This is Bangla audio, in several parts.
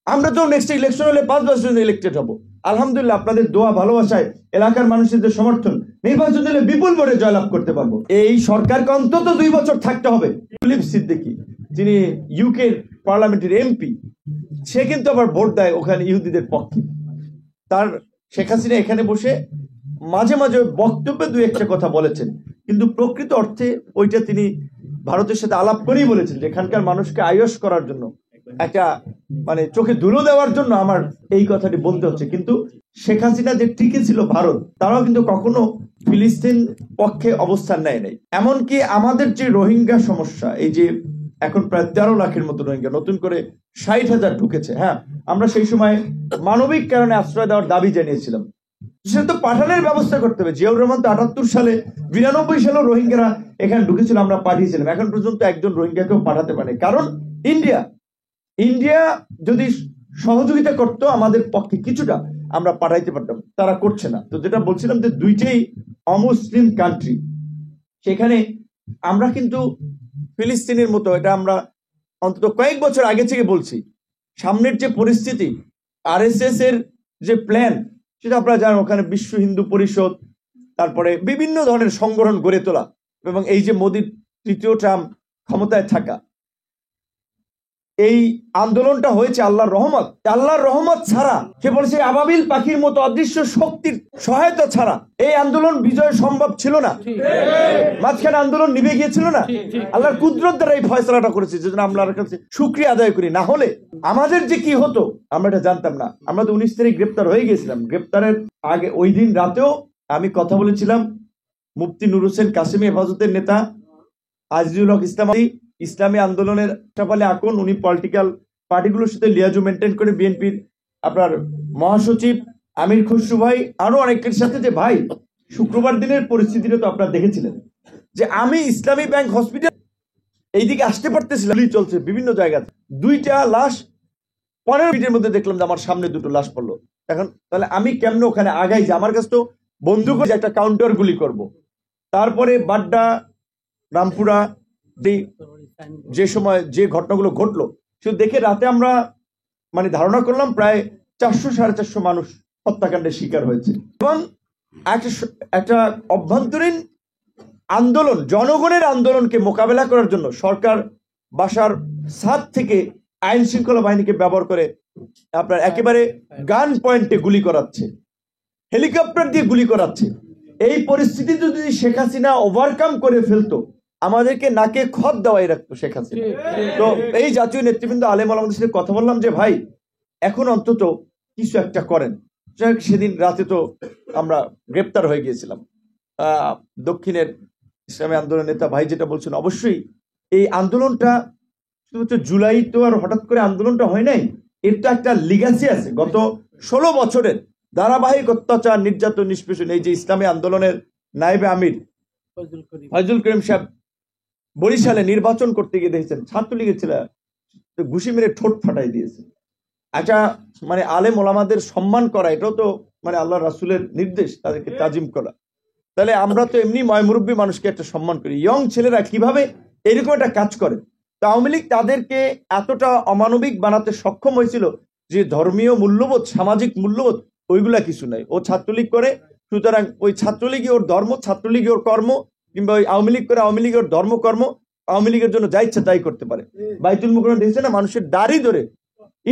আমরা তো নেক্সট ইলেকশন হলে 5 বছর ইলেক্টেড হব। আলহামদুলিল্লাহ আপনাদের দোয়া ভালোবাসায়, এলাকার মানুষের যে সমর্থন, নির্বাচন দিলে বিপুল ভোটে জয়লাভ করতে পারবো। এই সরকারকে অন্তত 2 বছর থাকতে হবে। ফিলিপ সিদ্দিকী, যিনি ইউকে পার্লামেন্টের এমপি, সে কিন্তু আবার ভোট দেয় ওখানে ইহুদিদের পক্ষে। তার শেখ হাসিনা এখানে বসে মাঝে মাঝে বক্তব্যে 2-1টা কথা বলেছেন, কিন্তু প্রকৃত অর্থে ওইটা তিনি ভারতের সাথে আলাপ করেই বলেছেন যে এখানকার মানুষকে আয়স করার জন্য, একটা মানে চোখে ধুলো দেওয়ার জন্য আমার এই কথাটি বলতে হচ্ছে। কিন্তু শেখ হাসিনা যে টিকে ছিল ভারত, তারাও কিন্তু কখনো ফিলিস্তিন পক্ষে অবস্থান নেয় নাই। এমনকি আমাদের যে রোহিঙ্গা সমস্যা, এই যে এখন প্রায় 13 লাখের মতো রোহিঙ্গা, নতুন করে 60,000 ঢুকেছে। হ্যাঁ, আমরা সেই সময় মানবিক কারণে আশ্রয় দেওয়ার দাবি জানিয়েছিলাম। সেটা তো পাঠানোর ব্যবস্থা করতে হবে। জিয়াউর রহমান তো 78 সালে, 92 সালেও রোহিঙ্গারা এখানে ঢুকেছিল, আমরা পাঠিয়েছিলাম। এখন পর্যন্ত একজন রোহিঙ্গাকেও পাঠাতে পারে, কারণ ইন্ডিয়া যদি সহযোগিতা করতো আমাদের পক্ষে কিছুটা, আমরা পাঠাইতে পারতাম, তারা করছে না। তো যেটা বলছিলাম যে দুইটাই অমুসলিম কান্ট্রি, সেখানে আমরা কিন্তু ফিলিস্তিনের মতো, এটা আমরা অন্তত কয়েক বছর আগে থেকে বলছি, সামনের যে পরিস্থিতি, আরএসএস এর যে প্ল্যান, সেটা আপনারা জানেন, ওখানে বিশ্ব হিন্দু পরিষদ, তারপরে বিভিন্ন ধরনের সংগঠন গড়ে তোলা, এবং এই যে মোদির 3য় টার্ম ক্ষমতায় থাকা, এই আন্দোলনটা হয়েছে আল্লাহর রহমত ছাড়া, কেবল সেই আবাবিল পাখির মতো অদৃশ্য শক্তির সহায়তা ছাড়া এই আন্দোলন বিজয় সম্ভব ছিল না। মাঝখানে আন্দোলন নিভে গিয়েছিল না, আল্লাহর কুদরত দ্বারা এই ফয়সালাটা করেছে, যেজন্য আমরা আল্লাহর কাছে শুকরিয়া আদায় করি। না হলে আমাদের যে কি হতো আমরা এটা জানতাম না। আমরা তো 19 তারিখ গ্রেপ্তার হয়ে গেছিলাম। গ্রেপ্তারের আগে ওই দিন রাতেও আমি কথা বলেছিলাম মুফতি নুর হোসেন কাসেমি হেফাজতের নেতা আজিজুল হক ইসলামী আন্দোলনের সাফালে আকন, উনি পলিটিক্যাল পার্টিগুলোর সাথে লিয়াজু মেনটেন করে বিএনপির আপনার মহাসচিব আমির খসরু ভাই, আরো অনেকের সাথে, যে ভাই শুক্রবার দিনের পরিস্থিতিটা তো আপনারা দেখেছিলেন, যে আমি ইসলামী ব্যাংক হসপিটাল এইদিকে আসতে পারতেছিলাম, চলছে বিভিন্ন জায়গাতে, 2টা লাশ 15 মিনিটের মধ্যে দেখলাম যে আমার সামনে 2টো লাশ পড়লো। এখন তাহলে আমি কেমনে ওখানে আগাই, যে আমার কাছে তো বন্দুক, একটা কাউন্টার গুলি করব। তারপরে বাড্ডা, রামপুরা, যে সময় যে ঘটনাগুলো ঘটলো, শুধু দেখে রাতে আমরা মানে ধারণা করলাম প্রায় 400-450 মানুষ হত্যাকাণ্ডের শিকার হয়েছে। এবং একটা অভ্যন্তরীণ আন্দোলন, জনগণের আন্দোলনকে মোকাবেলা করার জন্য সরকার বাসার ছাদ থেকে আইন শৃঙ্খলা বাহিনীকে ব্যবহার করে আপনার একেবারে গান পয়েন্টে গুলি করাচ্ছে, হেলিকপ্টার দিয়ে গুলি করাচ্ছে। এই পরিস্থিতি যদি শেখ হাসিনা ওভারকাম করে ফেলতো, আমাদেরকে নাকে খত দেওয়াই রাখতো শেখ হাসিনা। তো এই জাতীয় নেতৃবৃন্দ, আলেম ওলামাদের সাথে কথা বললাম যে ভাই এখন অন্তত কিছু একটা করেন। সেদিন রাতে তো আমরা গ্রেপ্তার হয়ে গিয়েছিলাম। দক্ষিণের ইসলামী আন্দোলন নেতা ভাই যেটা বলছেন, অবশ্যই এই আন্দোলনটা শুধুমাত্র জুলাই তো আর হঠাৎ করে আন্দোলনটা হয় নাই, এর তো একটা লিগাসি আছে। গত 16 বছরের ধারাবাহিক অত্যাচার, নির্যাতন, নিষ্পেষণ। এই যে ইসলামী আন্দোলনের নায়েবে আমির ফজলুল করিম সাহেব বরিশালে নির্বাচন করতে গিয়ে দেখেছেন ছাত্রলীগের ছেলে ঘুষি মেরে ঠোঁট ফাটাই দিয়েছে। একটা মানে আলেম ওলামাদের সম্মান করা, এটাও তো মানে আল্লাহ রাসূলের নির্দেশ, তাদেরকে তাজিম করা। তাহলে আমরা তো এমনি ময়মুরব্বী মানুষকে একটা সম্মান করি, ইয়ং ছেলেরা কিভাবে এরকম একটা কাজ করে। তো আওয়ামী লীগ তাদেরকে এতটা অমানবিক বানাতে সক্ষম হয়েছিল যে ধর্মীয় মূল্যবোধ, সামাজিক মূল্যবোধ ওইগুলা কিছু নাই। ও ছাত্রলীগ করে, সুতরাং ওই ছাত্রলীগই ওর ধর্ম, ছাত্রলীগই ওর কর্ম, কিংবা ওই আওয়ামী লীগ করে, আওয়ামী লীগের ধর্ম কর্ম, আওয়ামী লীগের জন্য যা ইচ্ছা তাই করতে পারে। বাইতুল মুকাররমে দেখছে না, মানুষের দাড়ি ধরে,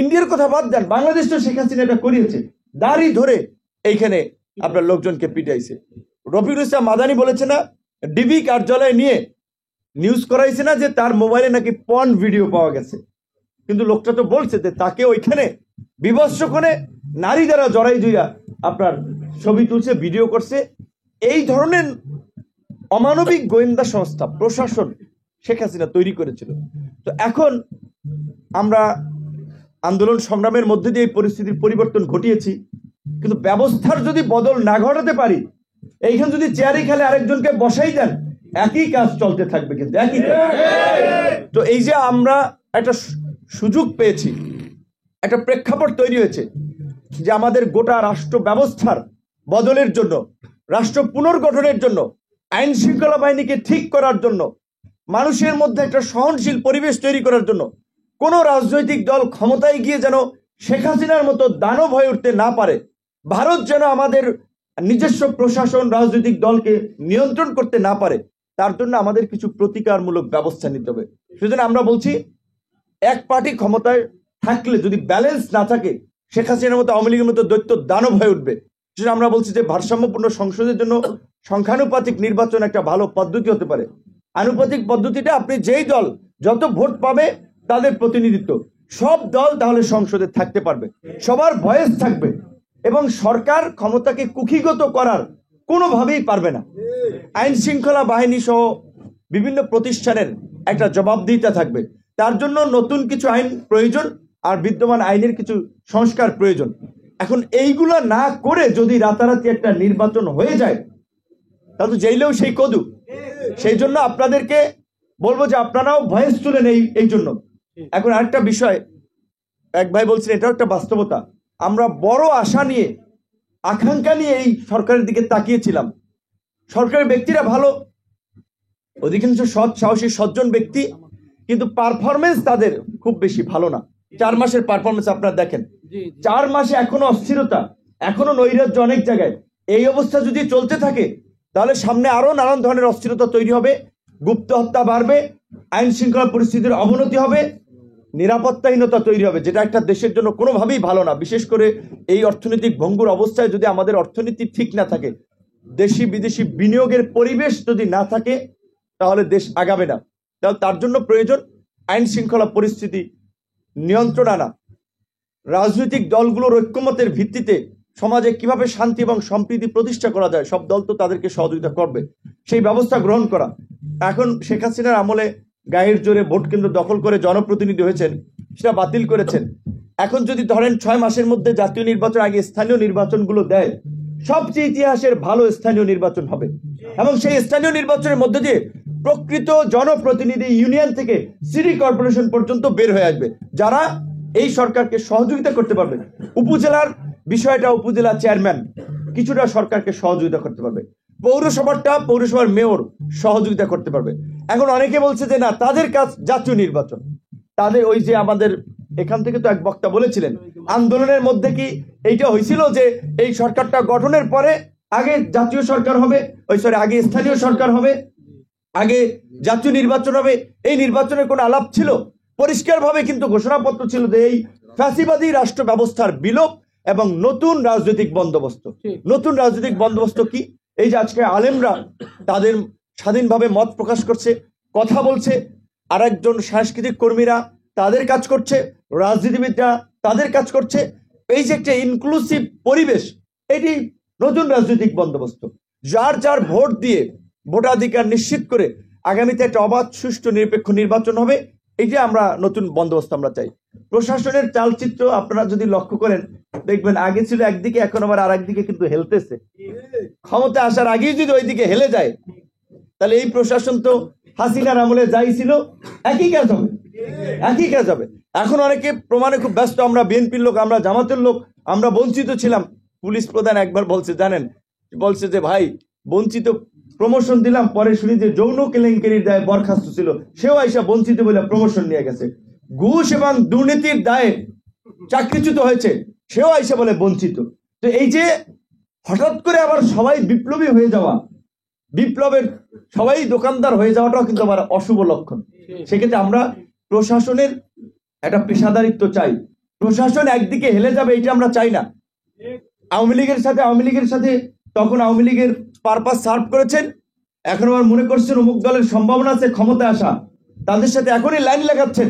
ইন্ডিয়ার কথা বাদ দেন, বাংলাদেশ তো শেখ হাসিনা এটা করিয়েছে, দাড়ি ধরে এইখানে আপনার লোকজনকে পিটাইছে। রফিকুল ইসলাম মাদানি বলেছে না, ডিবি কার্যালয়ে নিয়ে নিউজ করাইছে না যে তার মোবাইলে নাকি পর্ন ভিডিও পাওয়া গেছে, কিন্তু লোকটা তো বলছে যে তাকে ওইখানে বিভৎস করে নারী দ্বারা জড়াই ধুইয়া আপনার ছবি তুলছে, ভিডিও করছে। এই ধরনের অমানবিক গোয়েন্দা সংস্থা, প্রশাসন শেখ হাসিনা তৈরি করেছিল। তো এখন আমরা আন্দোলন সংগ্রামের মধ্যে দিয়ে এই পরিস্থিতির পরিবর্তন ঘটিয়েছি, কিন্তু ব্যবস্থার যদি বদল না ঘটাতে পারি, এইখানে যদি চেয়ারে খেলে আরেকজনকে বসাই দেন, একই কাজ চলতে থাকবে, কিন্তু একই কাজ। তো এই যে আমরা একটা সুযোগ পেয়েছি, একটা প্রেক্ষাপট তৈরি হয়েছে যে আমাদের গোটা রাষ্ট্র ব্যবস্থার বদলের জন্য, রাষ্ট্র পুনর্গঠনের জন্য, আইন শৃঙ্খলা বাহিনীকে ঠিক করার জন্য, মানুষের মধ্যে একটা সহনশীল পরিবেশ তৈরি করার জন্য, কোন রাজনৈতিক দল ক্ষমতায় গিয়ে যেন শেখ হাসিনার মতো দানব হয়ে উঠতে না পারে, ভারত যেন আমাদের নিজস্ব প্রশাসন রাজনৈতিক দলকে নিয়ন্ত্রণ করতে না পারে, তার জন্য আমাদের কিছু প্রতিকারমূলক ব্যবস্থা নিতে হবে। সেজন্য আমরা বলছি, এক পার্টি ক্ষমতায় থাকলে যদি ব্যালেন্স না থাকে, শেখ হাসিনার মতো আওয়ামী লীগের মতো দৈত্য দানব হয়ে উঠবে। সেজন্য আমরা বলছি যে ভারসাম্যপূর্ণ সংসদের জন্য সংখ্যানুপাতিক নির্বাচন একটা ভালো পদ্ধতি হতে পারে। আনুপাতিক পদ্ধতিটা আপনি যেই দল যত ভোট পাবে তাদের প্রতিনিধিত্ব, সব দল তাহলে সংসদে থাকতে পারবে, সবার ভয়েস থাকবে, এবং সরকার ক্ষমতাকে কুক্ষিগত করার কোনোভাবেই পারবে না। আইন শৃঙ্খলা বাহিনী সহ বিভিন্ন প্রতিষ্ঠানের একটা জবাবদিহিতা থাকবে। তার জন্য নতুন কিছু আইন প্রয়োজন, আর বিদ্যমান আইনের কিছু সংস্কার প্রয়োজন। এখন এইগুলা না করে যদি রাতারাতি একটা নির্বাচন হয়ে যায়, তাহলে তো জেলেও সেই কদু। সেই জন্য আপনাদেরকে বলবো যে আপনারাও ভয়েস তুলেন এই জন্য। এখন আরেকটা বিষয়, এক ভাই বলছেন, এটাও একটা বাস্তবতা। আমরা বড় আশা নিয়ে, আকাঙ্ক্ষা নিয়ে এই সরকারের দিকে তাকিয়েছিলাম। সরকারের ব্যক্তিরা ভালো, অধিকাংশ সৎ সাহসী সজ্জন ব্যক্তি, কিন্তু পারফরমেন্স তাদের খুব বেশি ভালো না। 4 মাসের পারফরমেন্স আপনারা দেখেন, 4 মাসে এখনো অস্থিরতা, এখনো নৈরাজ্য অনেক জায়গায়। এই অবস্থা যদি চলতে থাকে, তাহলে সামনে আরো নানান ধরনের অস্থিরতা তৈরি হবে, গুপ্ত হত্যা বাড়বে, আইন শৃঙ্খলা পরিস্থিতির অবনতি হবে, নিরাপত্তাহীনতা তৈরি হবে, যেটা একটা দেশের জন্য কোনোভাবেই ভালো না। বিশেষ করে এই অর্থনৈতিক ভঙ্গুর অবস্থায় যদি আমাদের অর্থনীতি ঠিক না থাকে, দেশি বিদেশি বিনিয়োগের পরিবেশ যদি না থাকে, তাহলে দেশ আগাবে না। তাহলে তার জন্য প্রয়োজন আইন শৃঙ্খলা পরিস্থিতি নিয়ন্ত্রণ আনা, রাজনৈতিক দলগুলোর ঐক্যমতের ভিত্তিতে সমাজে কিভাবে শান্তি এবং সম্প্রীতি প্রতিষ্ঠা করা যায়, সব দল তো তাদেরকে সহযোগিতা করবে, সেই ব্যবস্থা গ্রহণ করা। এখন শেখ হাসিনার আমলে গায়ের জোরে ভোট কেন্দ্র দখল করে জনপ্রতিনিধি হয়েছেন, সেটা বাতিল করেছেন। এখন যদি ধরেন 6 মাসের মধ্যে জাতীয় নির্বাচন আগে স্থানীয় নির্বাচনগুলো দেয়, সবচেয়ে ইতিহাসের ভালো স্থানীয় নির্বাচন হবে, এবং সেই স্থানীয় নির্বাচনের মধ্যে দিয়ে প্রকৃত জনপ্রতিনিধি ইউনিয়ন থেকে সিটি কর্পোরেশন পর্যন্ত বের হয়ে আসবে, যারা এই সরকারকে সহযোগিতা করতে পারবে। উপজেলার বিষয়টা উপজেলা চেয়ারম্যান কিছুটা সরকারকে সহযোগিতা করতে পারবে, পৌরসভাটা পৌরসভার মেয়র সহযোগিতা করতে পারবে। এখন অনেকে বলছে যে না, তাদের কাজ জাতীয় নির্বাচন, তাদের ওই যে আমাদের এখান থেকে তো এক বক্তা বলেছিলেন, আন্দোলনের মধ্যে কি এইটা হয়েছিল যে এই সরকারটা গঠনের পরে আগে জাতীয় সরকার হবে, আগে স্থানীয় সরকার হবে, আগে জাতীয় নির্বাচন হবে। এই নির্বাচনের কোনো আলাপ ছিল? পরিষ্কারভাবে কিন্তু ঘোষণাপত্র ছিল যে এই ফ্যাসিবাদী রাষ্ট্র ব্যবস্থার বিলোপ এবং নতুন রাজনৈতিক বন্দোবস্ত। নতুন রাজনৈতিক বন্দোবস্ত কি? এই যে আজকে আলেমরা তাদের স্বাধীনভাবে মত প্রকাশ করছে, কথা বলছে, আর একজন সাংস্কৃতিক কর্মীরা তাদের কাজ করছে, রাজনীতিবিদরা তাদের কাজ করছে। এই যে একটা ইনক্লুসিভ পরিবেশ, এটি নতুন রাজনৈতিক বন্দোবস্ত। যার যার ভোট দিয়ে ভোটাধিকার নিশ্চিত করে আগামীতে একটা অবাধ সুষ্ঠু নিরপেক্ষ নির্বাচন হবে, এইটা আমরা নতুন বন্দোবস্ত আমরা চাই। প্রশাসনের চালচিত্র আপনারা যদি লক্ষ্য করেন, দেখবেন আগে ছিল একদিকে, এখন আবার আর একদিকে কিন্তু হেলতেছে। ক্ষমতা আসার আগেই যদি ওইদিকে হেলে যায়, তাহলে এই প্রশাসন তো হাসিনার আমলে যাই ছিল একই কাজ হবে, একই কাজ হবে। এখন অনেকে প্রমাণে খুব ব্যস্ত, আমরা বিএনপির লোক, আমরা জামাতের লোক, আমরা বঞ্চিত ছিলাম। পুলিশ প্রধান একবার বলছে, জানেন, বলছে যে ভাই বঞ্চিত, প্রমোশন দিলাম, পরে শুনি যে যৌন কেলেঙ্কারির দায়ে বরখাস্ত ছিল, সেও আইসা বঞ্চিত বলে প্রমোশন নিয়ে গেছে। ঘুষ এবং দুর্নীতির দায়ে চাকরিচ্যুত হয়েছে, সেও আইসা বলে বঞ্চিত। তো এই যে হঠাৎ করে আবার সবাই বিপ্লবী হয়ে যাওয়া, বিপ্লবের সবাই দোকানদার হয়ে যাওয়াটাও কিন্তু আমার অশুভ লক্ষণ। সেক্ষেত্রে আমরা প্রশাসনের একটা পেশাদারিত্ব চাই। প্রশাসন একদিকে হেলে যাবে এটা আমরা চাই না। আওয়ামী লীগের সাথে তখন আওয়ামী লীগের পারপাস সার্ভ করেছেন, এখন আবার মনে করছেন অমুক দলের সম্ভাবনা আছে ক্ষমতা আসা, তাদের সাথে এখনই লাইন লাগাচ্ছেন।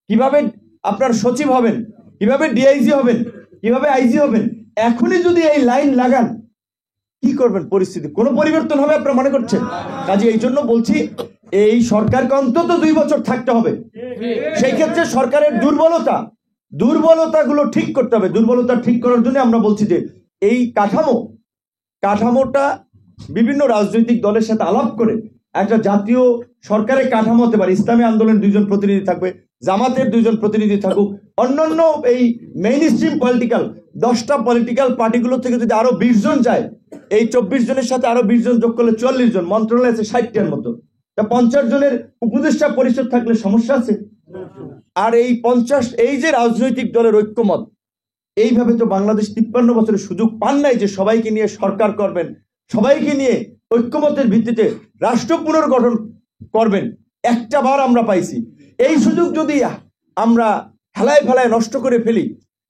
কিভাবে আপনার সচিব হবেন, কিভাবে ডিআইজি হবেন, কিভাবে আইজি হবেন, এখনই যদি এই লাইন লাগান, কি করবেন? পরিস্থিতি কোনো পরিবর্তন হবে আপনারা মনে করছেন? কাজে এই জন্য বলছি, এই সরকারকে অন্তত 2 বছর থাকতে হবে। সেই ক্ষেত্রে সরকারের দুর্বলতাগুলো ঠিক করতে হবে। দুর্বলতা ঠিক করার জন্য আমরা বলছি যে এই কাঠামোটা বিভিন্ন রাজনৈতিক দলের সাথে আলাপ করে একটা জাতীয় সরকারের কাঠামো হতে পারে। ইসলামী আন্দোলনের 2 জন প্রতিনিধি থাকবে, জামাতের 2 জন প্রতিনিধি থাকুক, অন্যান্য এই মেইন স্ট্রিম পলিটিক্যাল 10টা পলিটিক্যাল পার্টিগুলো থেকে যদি আরো 20 জন যায়, এই 24 জনের সাথে আরো 20 জন যোগ করলে 40 জন, মন্ত্রণালয় আছে 60টার মতো, তা 50 জনের উপদেষ্টা পরিষদ থাকলে সমস্যা আছে? আর এই 50 এই যে রাজনৈতিক দলের ঐক্যমত, এইভাবে তো বাংলাদেশ 53 বছরের সুযোগ পান নাই যে সবাইকে নিয়ে সরকার করবেন, সবাইকে নিয়ে ঐক্যমতের ভিত্তিতে রাষ্ট্র পুনর্গঠন করবেন। একটা বার আমরা পাইছি। এই সুযোগ যদি আমরা হেলায় ফেলায় নষ্ট করে ফেলি,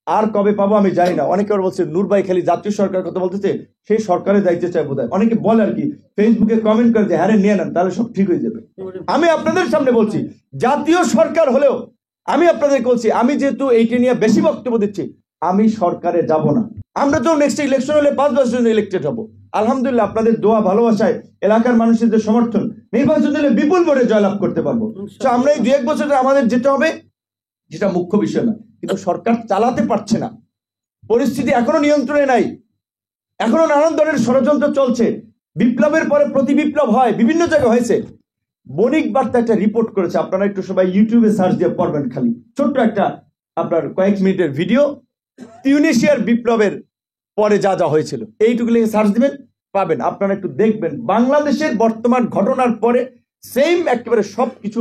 আর কবে পাবো আমি জানি না। অনেকে বলছে নূর ভাই খালি জাতীয় সরকার কথা বলতেছে, সেই সরকারের দায়িত্ব চাই বোধ হয়। অনেকে বলে আর কি, ফেসবুকে কমেন্ট করে যে হ্যাঁ নিয়ে নেন, তাহলে সব ঠিক হয়ে যাবে। আমি আপনাদের সামনে বলছি, জাতীয় সরকার হলেও আমি আপনাদেরকে বলছি, আমি যেহেতু এইটা নিয়ে বেশি বক্তব্য দিচ্ছি, আমি সরকারে যাব না। আমরা তো নেক্সট ইলেকশন হলে 5 বছর জন্য ইলেক্টেড হবো। আলহামদুলিল্লাহ আপনাদের দোয়া ভালোবাসায়, এলাকার মানুষের যে সমর্থন, নির্বাচন দিলে বিপুল ভোটে জয়লাভ করতে পারবো। তো আমরা এই 2-1 বছরে আমাদের যেতে হবে, যেটা মুখ্য বিষয় না। কিন্তু সরকার চালাতে পারছে না, পরিস্থিতি এখনো নিয়ন্ত্রণে নাই, এখনো নানান ধরনের ষড়যন্ত্র চলছে। বিপ্লবের পরে প্রতি বিপ্লব হয়, বিভিন্ন জায়গায় হয়েছে। বণিক বার্তা একটা রিপোর্ট করেছে, আপনারা একটু সবাই ইউটিউবে সার্চ দিয়ে পড়বেন। খালি ছোট্ট একটা আপনার কয়েক মিনিটের ভিডিও, তিউনিসিয়ার বিপ্লবের পরে যা যা হয়েছিল, এইটুকু লিখে সার্চ দিবেন, পাবেন। আপনারা একটু দেখবেন বাংলাদেশের বর্তমান ঘটনার পরে সেম একেবারে সবকিছু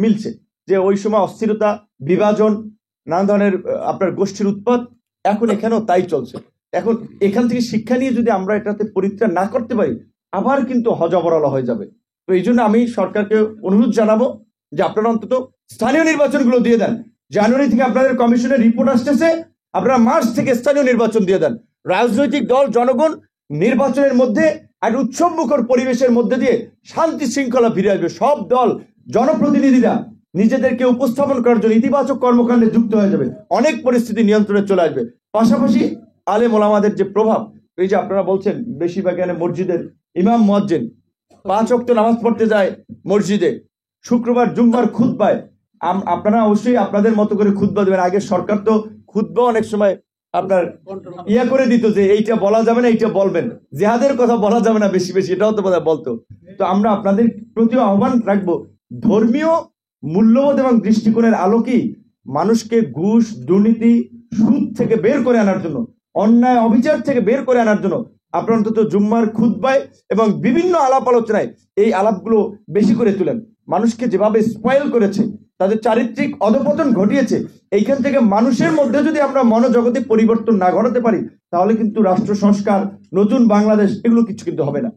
মিলছে। যে ওই সময় অস্থিরতা, বিভাজন, নানা ধরনের আপনার গোষ্ঠীর উৎপাত, এখন এখানেও তাই চলছে। এখন এখান থেকে শিক্ষা নিয়ে যদি আমরা এটাতে পরিত্রাণ না করতে পারি, আবার কিন্তু হজবরল হয়ে যাবে। তো এই জন্য আমি সরকারকে অনুরোধ জানাবো যে আপনারা অন্তত স্থানীয় নির্বাচনগুলো দিয়ে দেন। জানুয়ারি থেকে আপনাদের কমিশনের রিপোর্ট আসতেছে, আপনারা মার্চ থেকে স্থানীয় নির্বাচন দিয়ে দেন। রাজনৈতিক দল, জনগণ নির্বাচনের মধ্যে এক উৎসবমুখর পরিবেশের মধ্যে দিয়ে শান্তি শৃঙ্খলা ফিরে আসবে। সব দল, জনপ্রতিনিধিরা নিজেদেরকে উপস্থাপন করার জন্য ইতিবাচক কর্মকাণ্ডে যুক্ত হয়ে যাবে, অনেক পরিস্থিতি নিয়ন্ত্রণে চলে আসবে। পাশাপাশি আলেম ওলামাদের যে প্রভাব, এই যে আপনারা বলছেন বেশিরভাগ এখানে মসজিদের ইমাম মুয়াজ্জিন 5 ওয়াক্ত নামাজ পড়তে যায় মসজিদে, শুক্রবার জুম্মার খুতবায় আপনারা অবশ্যই আপনাদের মতো করে খুতবা দেবেন। আগে সরকার তো খুতবা অনেক সময় আপনার ইয়া করে দিত যে এইটা বলা যাবে না, এইটা বলবেন, জিহাদের কথা বলা যাবে না বেশি বেশি, এটাও তো বোধহয় বলতো। তো আমরা আপনাদের প্রতি আহ্বান রাখবো, ধর্মীয় মূল্যবোধ এবং দৃষ্টিকোণের আলোকেই মানুষকে ঘুষ, দুর্নীতি, সুদ থেকে বের করে আনার জন্য, অন্যায় অবিচার থেকে বের করে আনার জন্য আপনারা অন্তত জুম্মার খুতবায় এবং বিভিন্ন আলাপ আলোচনায় এই আলাপগুলো বেশি করে তুলেন। মানুষকে যেভাবে স্পয়েল করেছে, তাদের চারিত্রিক অধপতন ঘটিয়েছে, এইখান থেকে মানুষের মধ্যে যদি আমরা মনোজগতে পরিবর্তন না ঘটাতে পারি, তাহলে কিন্তু রাষ্ট্র সংস্কার, নতুন বাংলাদেশ, এগুলো কিছু কিন্তু হবে না।